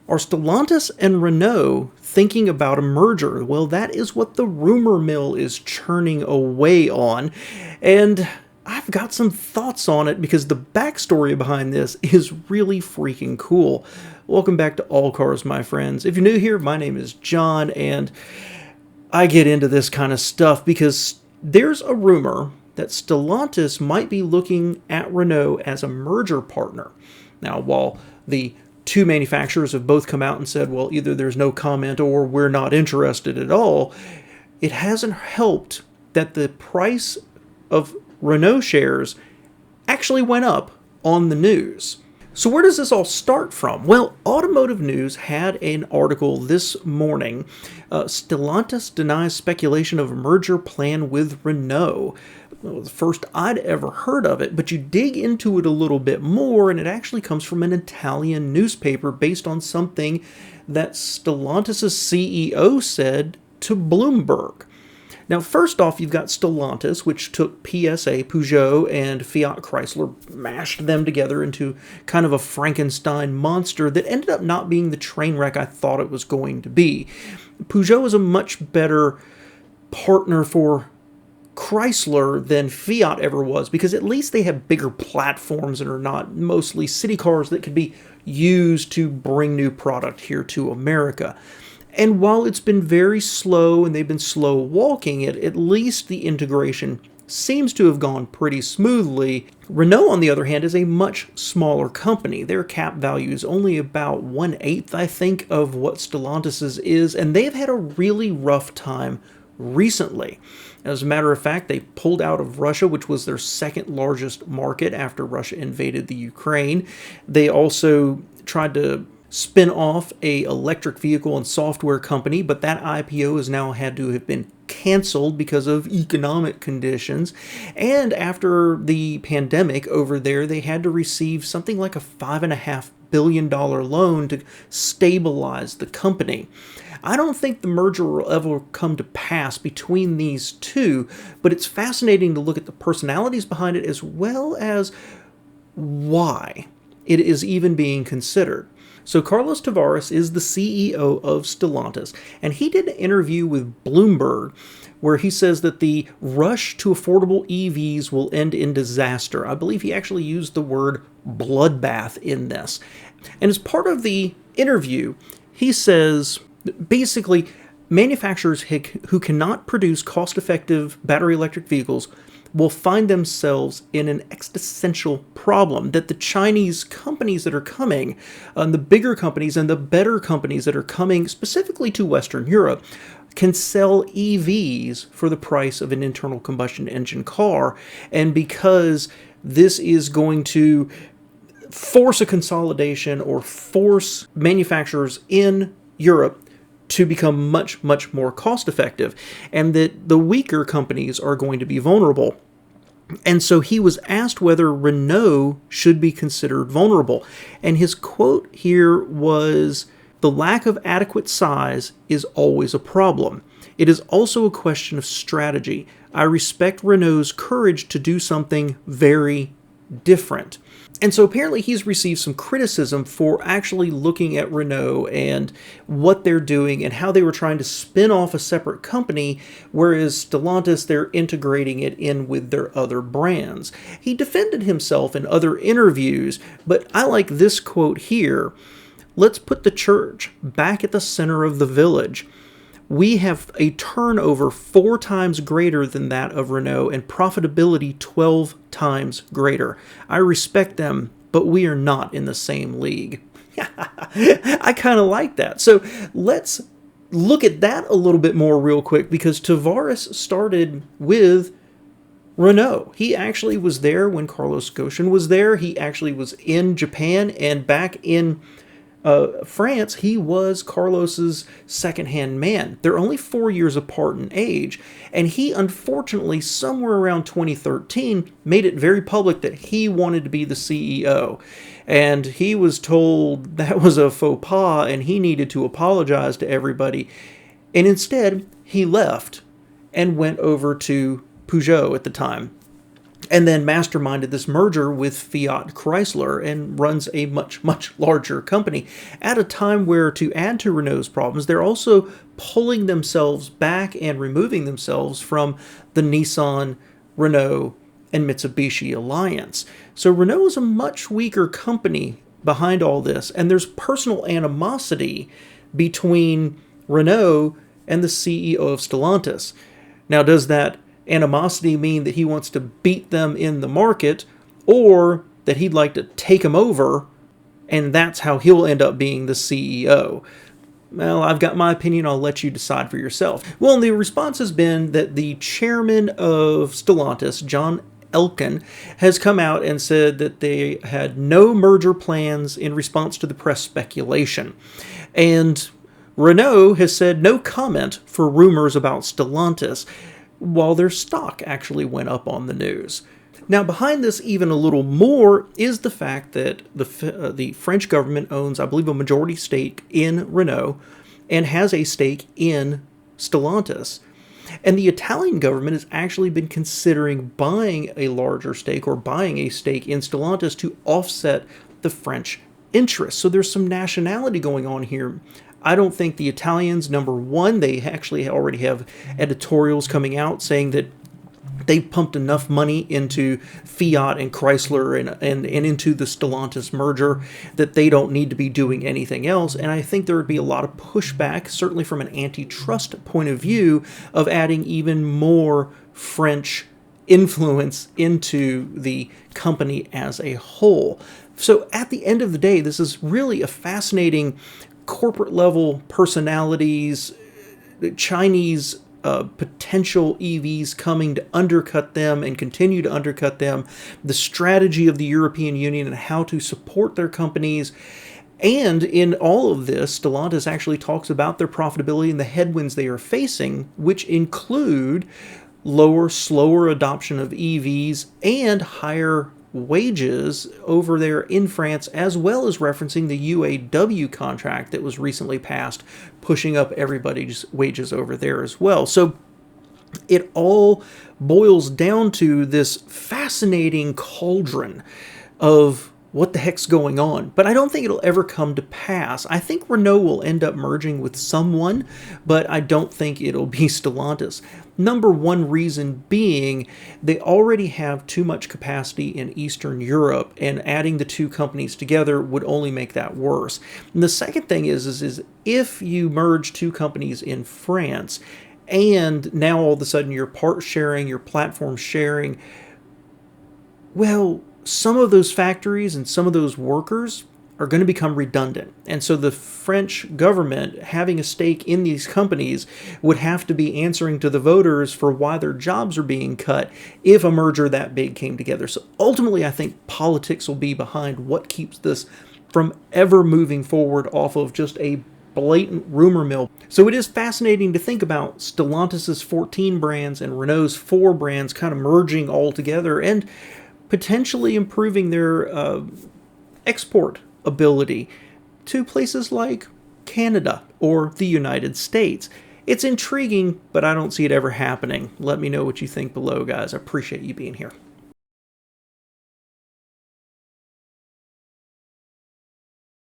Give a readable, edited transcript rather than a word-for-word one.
Are Stellantis and Renault thinking about a merger? Well, that is what the rumor mill is churning away on. And I've got some thoughts on it because the backstory behind this is really freaking cool. Welcome back to All Cars, my friends. If you're new here, my name is John, and I get into this kind of stuff because there's a rumor that Stellantis might be looking at Renault as a merger partner. Now, while the two manufacturers have both come out and said, well, either there's no comment or we're not interested at all, it hasn't helped that the price of Renault shares actually went up on the news. So where does this all start from? Well, Automotive News had an article this morning. Stellantis denies speculation of a merger plan with Renault. Well, the first I'd ever heard of it, but you dig into it a little bit more, and it actually comes from an Italian newspaper based on something that Stellantis' CEO said to Bloomberg. Now, first off, you've got Stellantis, which took PSA, Peugeot, and Fiat Chrysler, mashed them together into kind of a Frankenstein monster that ended up not being the train wreck I thought it was going to be. Peugeot is a much better partner for Chrysler than Fiat ever was, because at least they have bigger platforms and are not mostly city cars that could be used to bring new product here to America. And while it's been very slow and they've been slow walking it, at least the integration seems to have gone pretty smoothly. Renault, on the other hand, is a much smaller company. Their cap value is only about 1/8, I think, of what Stellantis' is, and they've had a really rough time recently. As a matter of fact, they pulled out of Russia, which was their second largest market after Russia invaded the Ukraine. They also tried to spin off a electric vehicle and software company, but that IPO has now had to have been canceled because of economic conditions. And after the pandemic over there, they had to receive something like a $5.5 billion loan to stabilize the company. I don't think the merger will ever come to pass between these two, but it's fascinating to look at the personalities behind it as well as why it is even being considered. So Carlos Tavares is the CEO of Stellantis, and he did an interview with Bloomberg where he says that the rush to affordable EVs will end in disaster. I believe he actually used the word bloodbath in this. And as part of the interview, he says basically manufacturers who cannot produce cost-effective battery electric vehicles will find themselves in an existential problem, that the Chinese companies that are coming, the bigger companies and the better companies that are coming specifically to Western Europe, can sell EVs for the price of an internal combustion engine car. And because this is going to force a consolidation or force manufacturers in Europe to become much, much more cost-effective, and that the weaker companies are going to be vulnerable. And so he was asked whether Renault should be considered vulnerable. And his quote here was, "The lack of adequate size is always a problem. It is also a question of strategy. I respect Renault's courage to do something very different." And so apparently he's received some criticism for actually looking at Renault and what they're doing and how they were trying to spin off a separate company, whereas Stellantis, they're integrating it in with their other brands. He defended himself in other interviews, but I like this quote here. "Let's put the church back at the center of the village. We have a turnover 4 times greater than that of Renault and profitability 12 times greater. I respect them, but we are not in the same league." I kind of like that. So let's look at that a little bit more real quick, because Tavares started with Renault. He actually was there when Carlos Ghosn was there. He actually was in Japan, and back in France, he was Carlos's second-hand man. They're only 4 years apart in age, and he unfortunately, somewhere around 2013, made it very public that he wanted to be the CEO. And he was told that was a faux pas, and he needed to apologize to everybody. And instead, he left and went over to Peugeot at the time. and then masterminded this merger with Fiat Chrysler and runs a much, much larger company at a time where, to add to Renault's problems, they're also pulling themselves back and removing themselves from the Nissan, Renault, and Mitsubishi alliance. So Renault is a much weaker company behind all this, and there's personal animosity between Renault and the CEO of Stellantis. Now, does that animosity mean that he wants to beat them in the market, or that he'd like to take them over, and that's how he'll end up being the CEO? Well, I've got my opinion. I'll let you decide for yourself. Well, and the response has been that the chairman of Stellantis, John Elkann, has come out and said that they had no merger plans in response to the press speculation. And Renault has said no comment for rumors about Stellantis, while their stock actually went up on the news. Now, behind this even a little more is the fact that the French government owns, I believe, a majority stake in Renault and has a stake in Stellantis. And the Italian government has actually been considering buying a larger stake or buying a stake in Stellantis to offset the French interests. So there's some nationality going on here. I don't think the Italians, number one, they actually already have editorials coming out saying that they pumped enough money into Fiat and Chrysler and into the Stellantis merger that they don't need to be doing anything else. And I think there would be a lot of pushback, certainly from an antitrust point of view, of adding even more French influence into the company as a whole. So at the end of the day, this is really a fascinating corporate level personalities, Chinese potential EVs coming to undercut them and continue to undercut them, the strategy of the European Union and how to support their companies. And in all of this, Stellantis actually talks about their profitability and the headwinds they are facing, which include lower, slower adoption of EVs and higher wages over there in France, as well as referencing the UAW contract that was recently passed, pushing up everybody's wages over there as well. So it all boils down to this fascinating cauldron of what the heck's going on. But I don't think it'll ever come to pass. I think Renault will end up merging with someone, but I don't think it'll be Stellantis. Number one reason being they already have too much capacity in Eastern Europe, and adding the two companies together would only make that worse. And the second thing is if you merge two companies in France, and now all of a sudden you're part sharing, your platform sharing, well, some of those factories and some of those workers are going to become redundant. And so the French government, having a stake in these companies, would have to be answering to the voters for why their jobs are being cut if a merger that big came together. So ultimately, I think politics will be behind what keeps this from ever moving forward off of just a blatant rumor mill. So it is fascinating to think about Stellantis' 14 brands and Renault's 4 brands kind of merging all together and potentially improving their export ability to places like Canada or the United States. It's intriguing, but I don't see it ever happening. Let me know what you think below, guys. I appreciate you being here.